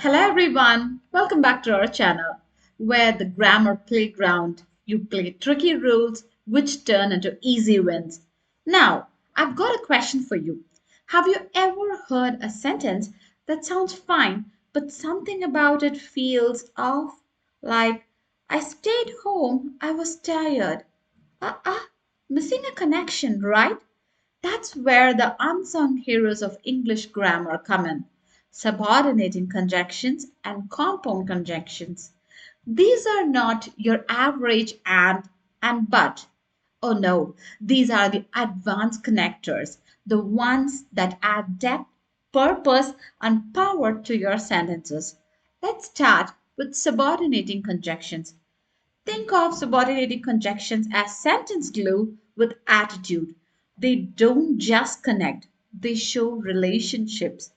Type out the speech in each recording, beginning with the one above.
Hello everyone, welcome back to our channel where the grammar playground you play tricky rules which turn into easy wins. Now, I've got a question for you. Have you ever heard a sentence that sounds fine but something about it feels off? Like, I stayed home, I was tired. Ah, missing a connection, right? That's where the unsung heroes of English grammar come in: subordinating conjunctions and compound conjunctions. These are not your average and but. Oh no, these are the advanced connectors, the ones that add depth, purpose, and power to your sentences. Let's start with subordinating conjunctions. Think of subordinating conjunctions as sentence glue with attitude. They don't just connect, they show relationships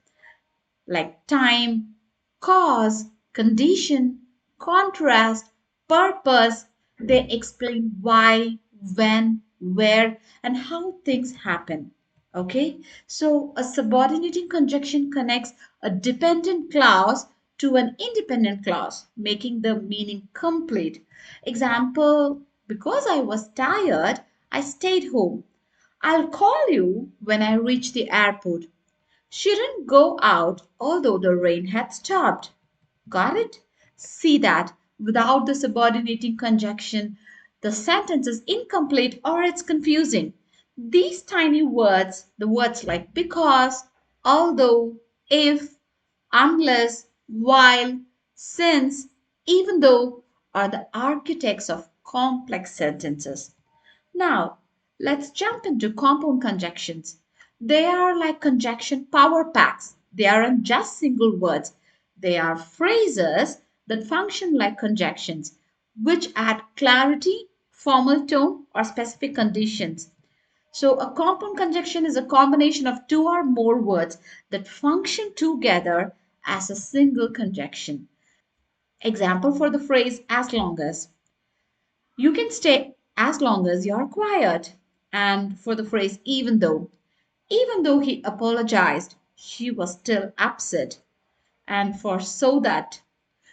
like time, cause, condition, contrast, purpose. They explain why, when, where, and how things happen. Okay, so a subordinating conjunction connects a dependent clause to an independent clause, making the meaning complete. Example: because I was tired, I stayed home. I'll call you when I reach the airport. She didn't go out although the rain had stopped. Got it? See that without the subordinating conjunction, the sentence is incomplete or it's confusing. These tiny words, the words like because, although, if, unless, while, since, even though, are the architects of complex sentences. Now, let's jump into compound conjunctions. They are like conjunction power packs. They aren't just single words, they are phrases that function like conjunctions, which add clarity, formal tone, or specific conditions. So, a compound conjunction is a combination of two or more words that function together as a single conjunction. Example for the phrase as long as. You can stay as long as you're quiet. And for the phrase even though he apologized, she was still upset. And for so that,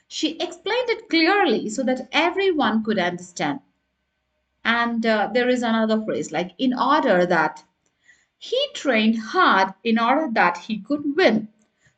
she explained it clearly so that everyone could understand. And there is another phrase like in order that he trained hard in order that he could win.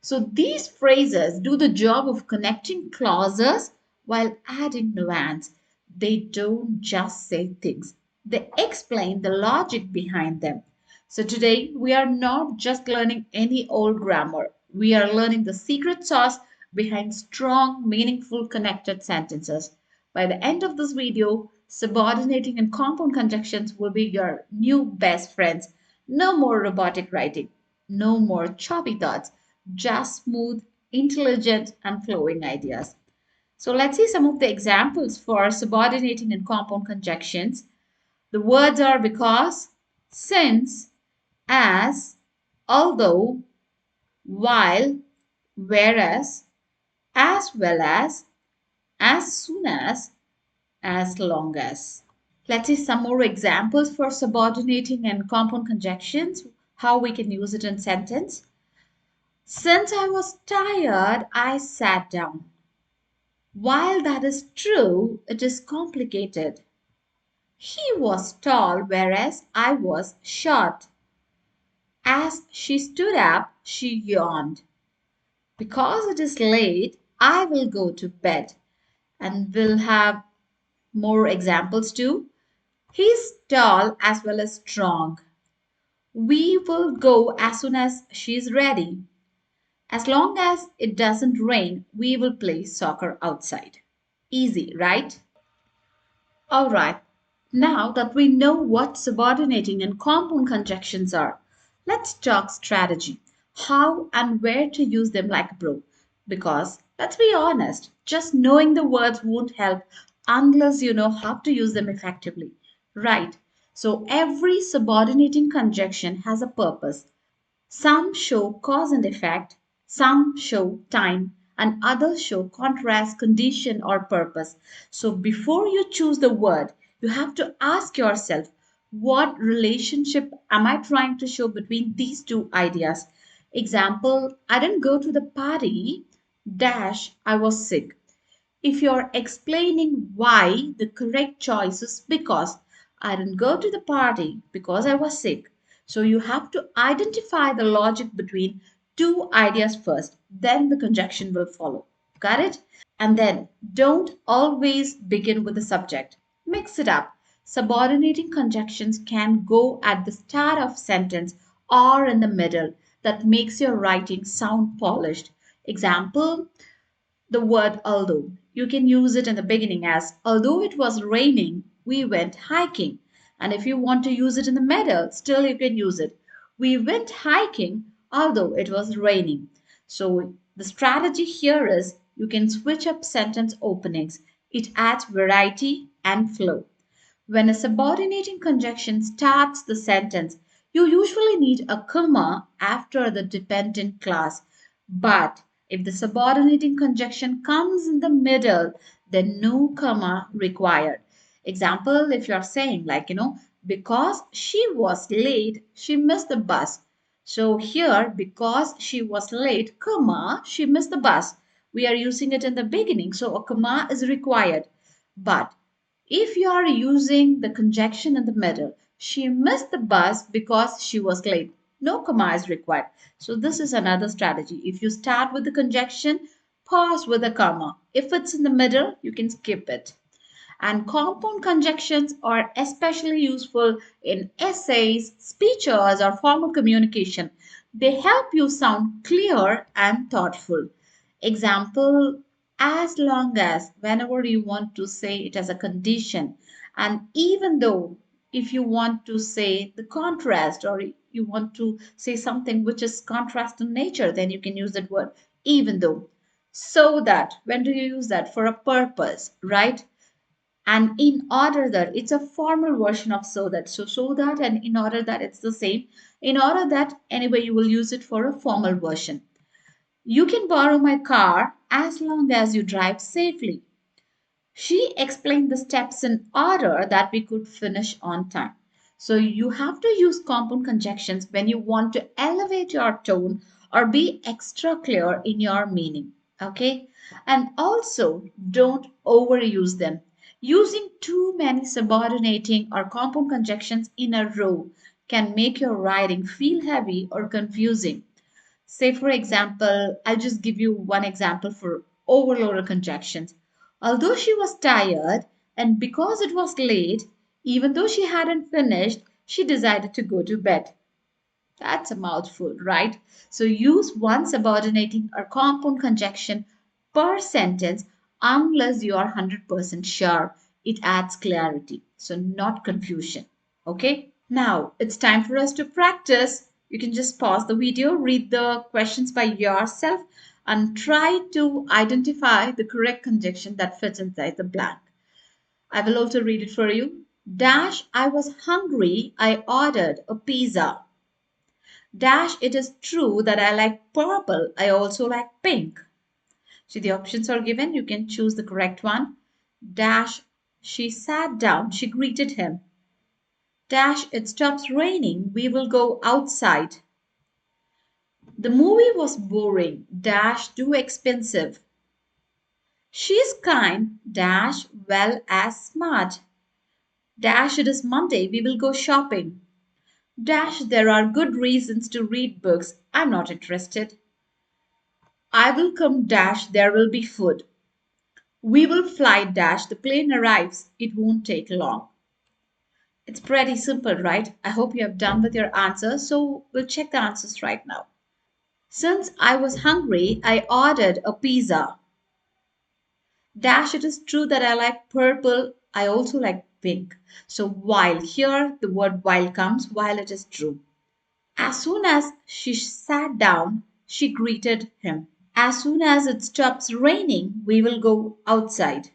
So these phrases do the job of connecting clauses while adding nuance. They don't just say things, they explain the logic behind them. So today we are not just learning any old grammar, we are learning the secret sauce behind strong, meaningful, connected sentences. By the end of this video, subordinating and compound conjunctions will be your new best friends. No more robotic writing, no more choppy thoughts, just smooth, intelligent, and flowing ideas. So let's see some of the examples for subordinating and compound conjunctions. The words are because, since, as, although, while, whereas, as well as soon as long as. Let's see some more examples for subordinating and compound conjunctions, how we can use it in sentence. Since I was tired, I sat down. While that is true, it is complicated. He was tall, whereas I was short. As she stood up, she yawned. Because it is late, I will go to bed. And we'll have more examples too. He's tall as well as strong. We will go as soon as she's ready. As long as it doesn't rain, we will play soccer outside. Easy, right? Alright, now that we know what subordinating and compound conjunctions are, let's talk strategy. How and where to use them like a pro. Because, let's be honest, just knowing the words won't help unless you know how to use them effectively. Right? So, every subordinating conjunction has a purpose. Some show cause and effect, some show time, and others show contrast, condition, or purpose. So before you choose the word, you have to ask yourself, what relationship am I trying to show between these two ideas? Example: I didn't go to the party dash I was sick. If you're explaining why, the correct choice is because I didn't go to the party because I was sick. So you have to identify the logic between two ideas first, then the conjunction will follow. Got it? And then don't always begin with the subject. Mix it up. Subordinating conjunctions can go at the start of sentence or in the middle. That makes your writing sound polished. Example, the word although. You can use it in the beginning as although it was raining, we went hiking. And if you want to use it in the middle, still you can use it. We went hiking although it was raining. So the strategy here is you can switch up sentence openings. It adds variety and flow. When a subordinating conjunction starts the sentence, you usually need a comma after the dependent clause. But if the subordinating conjunction comes in the middle, then no comma required. Example, if you're saying, because she was late, she missed the bus. So here, because she was late, comma, she missed the bus. We are using it in the beginning, so a comma is required. But if you are using the conjunction in the middle, she missed the bus because she was late. No comma is required. So this is another strategy. If you start with the conjunction, pause with a comma. If it's in the middle, you can skip it. And compound conjunctions are especially useful in essays, speeches, or formal communication. They help you sound clear and thoughtful. Example, as long as, whenever you want to say it as a condition, and even though, if you want to say the contrast or you want to say something which is contrast in nature, then you can use that word even though. So that, when do you use that? For a purpose, right? And in order that, it's a formal version of so that and in order that, it's the same. In order that, anyway, you will use it for a formal version. You can borrow my car as long as you drive safely. She explained the steps in order that we could finish on time. So you have to use compound conjunctions when you want to elevate your tone or be extra clear in your meaning. Okay? And also don't overuse them. Using too many subordinating or compound conjunctions in a row can make your writing feel heavy or confusing. Say, for example, I'll just give you one example for overloaded conjunctions. Although she was tired and because it was late, even though she hadn't finished, she decided to go to bed. That's a mouthful, right? So use one subordinating or compound conjunction per sentence unless you are 100% sure. It adds clarity, so not confusion. Okay? Now it's time for us to practice. You can just pause the video, read the questions by yourself, and try to identify the correct conjunction that fits inside the blank. I will also read it for you. Dash, I was hungry. I ordered a pizza. Dash, it is true that I like purple. I also like pink. So the options are given. You can choose the correct one. Dash, she sat down. She greeted him. Dash, it stops raining. We will go outside. The movie was boring. Dash, too expensive. She's kind. Dash, well as smart. Dash, it is Monday. We will go shopping. Dash, there are good reasons to read books. I'm not interested. I will come. Dash, there will be food. We will fly. Dash, the plane arrives. It won't take long. It's pretty simple, right? I hope you have done with your answers. So we'll check the answers right now. Since I was hungry, I ordered a pizza. Dash, it is true that I like purple. I also like pink. So while here, the word while comes while it is true. As soon as she sat down, she greeted him. As soon as it stops raining, we will go outside.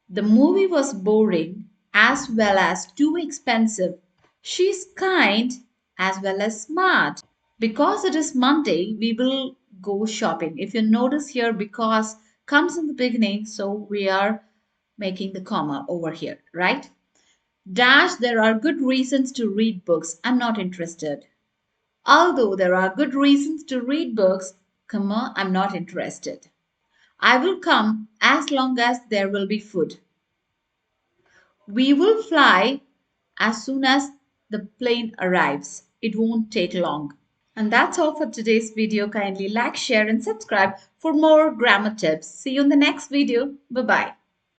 The movie was boring as well as too expensive. She's kind as well as smart. Because it is Monday, we will go shopping. If you notice here, because comes in the beginning, so we are making the comma over here, right? Dash, there are good reasons to read books. I'm not interested. Although there are good reasons to read books, comma, I'm not interested. I will come as long as there will be food. We will fly as soon as the plane arrives. It won't take long. And that's all for today's video. Kindly like, share, and subscribe for more grammar tips. See you in the next video. Bye bye.